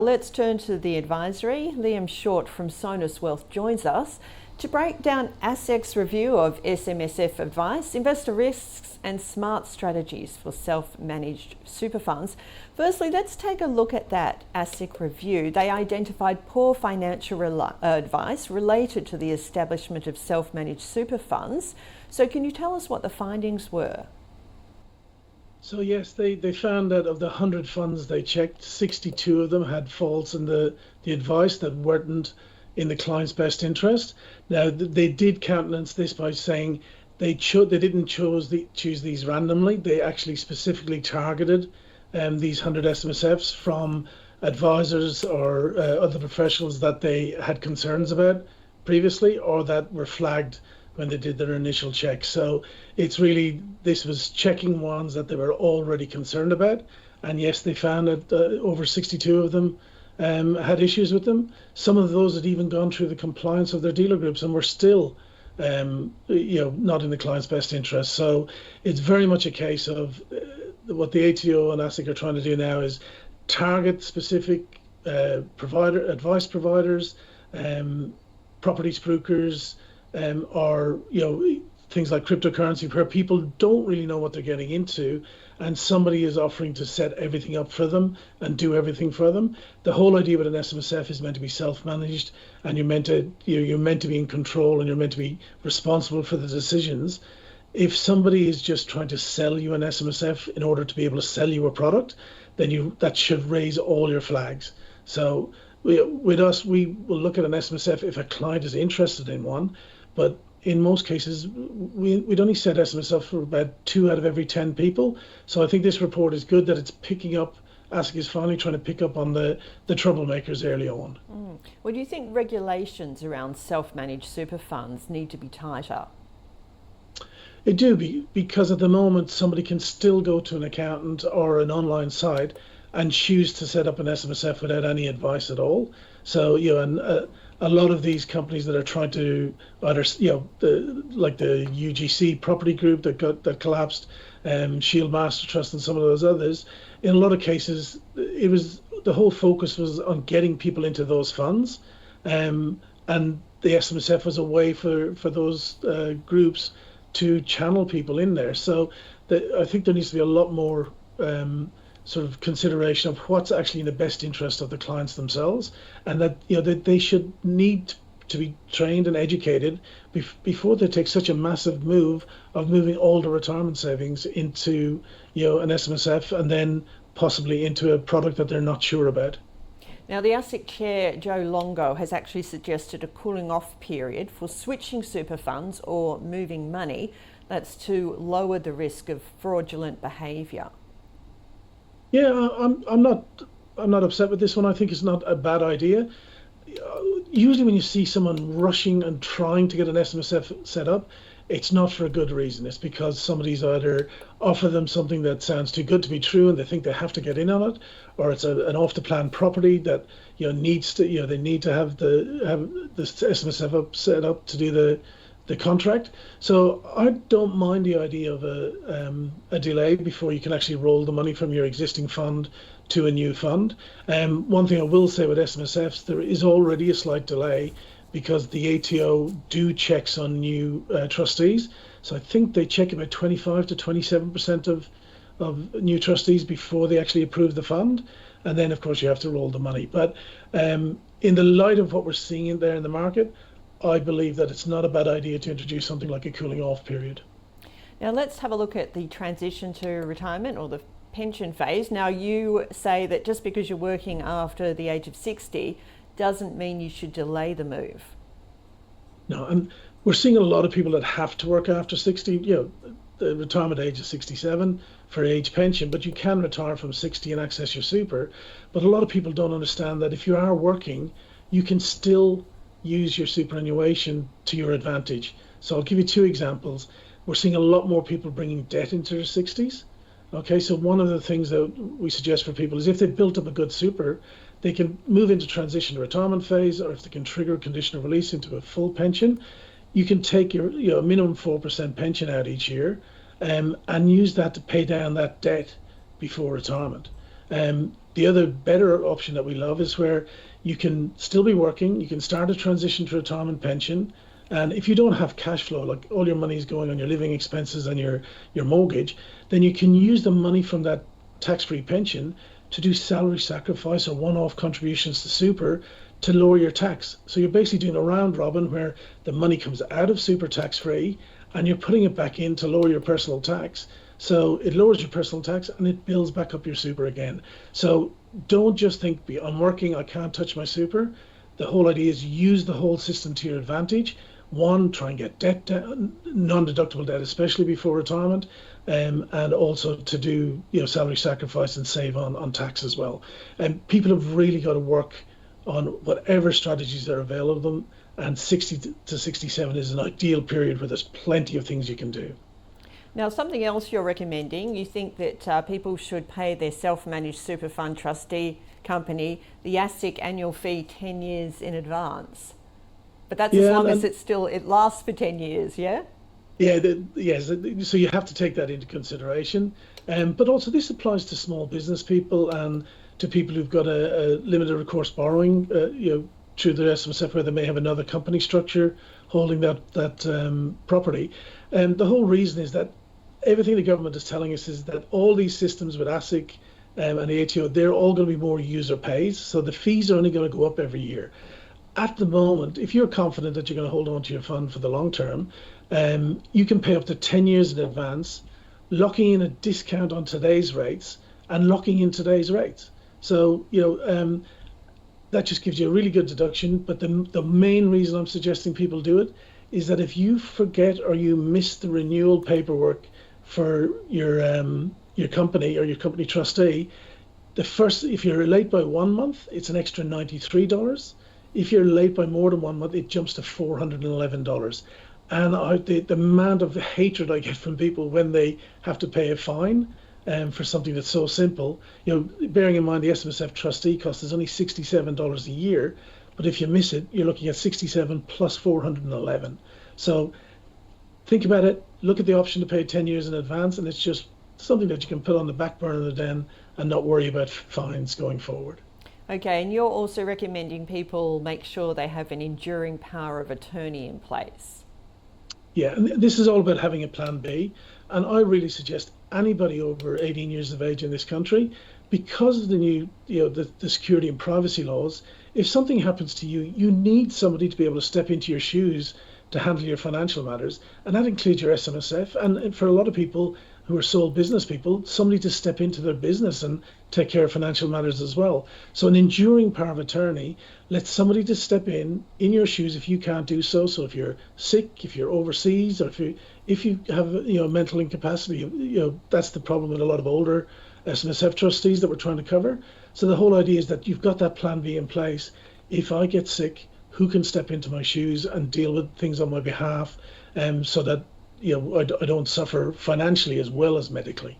Let's turn to the advisory. Liam Shorte from SONAS Wealth joins us to break down ASIC's review of SMSF advice, investor risks and smart strategies for self-managed super funds. Firstly, let's take a look at that ASIC review. They identified poor financial advice related to the establishment of self-managed super funds. So can you tell us what the findings were? So yes, they found that of the 100 funds they checked, 62 of them had faults in the advice that weren't in the client's best interest. Now they did countenance this by saying they didn't choose these randomly. They actually specifically targeted these 100 SMSFs from advisors or other professionals that they had concerns about previously or that were flagged when they did their initial check. So this was checking ones that they were already concerned about. And yes, they found that over 62 of them had issues with them. Some of those had even gone through the compliance of their dealer groups and were still not in the client's best interest. So it's very much a case of what the ATO and ASIC are trying to do now is target specific advice providers, property spruikers, or things like cryptocurrency where people don't really know what they're getting into and somebody is offering to set everything up for them and do everything for them. The whole idea with an SMSF is meant to be self-managed and you're meant to be in control and you're meant to be responsible for the decisions. If somebody is just trying to sell you an SMSF in order to be able to sell you a product, then that should raise all your flags. So with us, we will look at an SMSF if a client is interested in one, but in most cases, we'd only set SMSF for about 2 out of every 10 people. So I think this report is good that it's picking up. ASIC is finally trying to pick up on the troublemakers early on. Well, do you think regulations around self-managed super funds need to be tighter? It do, because at the moment, somebody can still go to an accountant or an online site and choose to set up an SMSF without any advice at all. So, a lot of these companies that are trying to either, like the UGC property group that collapsed, Shield Master Trust and some of those others, in a lot of cases, the whole focus was on getting people into those funds. And the SMSF was a way for those groups to channel people in there. So I think there needs to be a lot more sort of consideration of what's actually in the best interest of the clients themselves, and that that they should need to be trained and educated before they take such a massive move of moving all the retirement savings into an SMSF and then possibly into a product that they're not sure about. Now, the ASIC chair, Joe Longo, has actually suggested a cooling off period for switching super funds or moving money. That's to lower the risk of fraudulent behaviour. Yeah, I'm not upset with this one. I think it's not a bad idea. Usually when you see someone rushing and trying to get an SMSF set up, it's not for a good reason. It's because somebody's either offered them something that sounds too good to be true and they think they have to get in on it, or it's an off the plan property that needs to they need to have the SMSF set up to do the contract. So I don't mind the idea of a delay before you can actually roll the money from your existing fund to a new fund. One thing I will say with SMSFs, there is already a slight delay because the ATO do checks on new trustees. So I think they check about 25 to 27% of new trustees before they actually approve the fund. And then, of course, you have to roll the money. But in the light of what we're seeing in there in the market, I believe that it's not a bad idea to introduce something like a cooling off period. Now let's have a look at the transition to retirement or the pension phase. Now you say that just because you're working after the age of 60 doesn't mean you should delay the move. No, and we're seeing a lot of people that have to work after 60. The retirement age is 67 for age pension, but you can retire from 60 and access your super. But a lot of people don't understand that if you are working, you can still use your superannuation to your advantage. So I'll give you 2 examples. We're seeing a lot more people bringing debt into their 60s. Okay, so one of the things that we suggest for people is if they've built up a good super, they can move into transition to retirement phase, or if they can trigger conditional release into a full pension, you can take your minimum 4% pension out each year and use that to pay down that debt before retirement. The other better option that we love is where you can still be working, you can start a transition to retirement pension, and if you don't have cash flow, like all your money is going on your living expenses and your mortgage, then you can use the money from that tax-free pension to do salary sacrifice or one-off contributions to super to lower your tax. So you're basically doing a round robin where the money comes out of super tax-free and you're putting it back in to lower your personal tax. So it lowers your personal tax and it builds back up your super again. So don't just think, I'm working, I can't touch my super. The whole idea is use the whole system to your advantage. One, try and get debt down, non-deductible debt, especially before retirement, and also to do salary sacrifice and save on tax as well. And people have really got to work on whatever strategies are available to them. And 60 to 67 is an ideal period where there's plenty of things you can do. Now, something else you're recommending, you think that people should pay their self-managed super fund trustee company the ASIC annual fee 10 years in advance. But that's as long as it lasts for 10 years, yeah? Yeah, yes. So you have to take that into consideration. But also this applies to small business people and to people who've got a limited recourse borrowing, through their SMSF, where they may have another company structure holding that property. And the whole reason is that everything the government is telling us is that all these systems with ASIC and the ATO, they're all going to be more user pays. So the fees are only going to go up every year. At the moment, if you're confident that you're going to hold on to your fund for the long term, you can pay up to 10 years in advance, locking in a discount on today's rates and locking in today's rates. So, that just gives you a really good deduction. But the main reason I'm suggesting people do it is that if you forget or you miss the renewal paperwork for your company or your company trustee, if you're late by 1 month, it's an extra $93. If you're late by more than 1 month, it jumps to $411. And the amount of hatred I get from people when they have to pay a fine for something that's so simple, bearing in mind the SMSF trustee cost is only $67 a year, but if you miss it, you're looking at 67 plus 411. So think about it, look at the option to pay 10 years in advance, and it's just something that you can put on the back burner then and not worry about fines going forward. Okay, and you're also recommending people make sure they have an enduring power of attorney in place. Yeah, and this is all about having a plan B. And I really suggest anybody over 18 years of age in this country, because of the new, the security and privacy laws, if something happens to you, you need somebody to be able to step into your shoes to handle your financial matters. And that includes your SMSF. And for a lot of people who are sole business people, somebody to step into their business and take care of financial matters as well. So an enduring power of attorney lets somebody to step in your shoes if you can't do so. So if you're sick, if you're overseas, or if you have mental incapacity, that's the problem with a lot of older SMSF trustees that we're trying to cover. So the whole idea is that you've got that plan B in place. If I get sick, who can step into my shoes and deal with things on my behalf, so that I don't suffer financially as well as medically.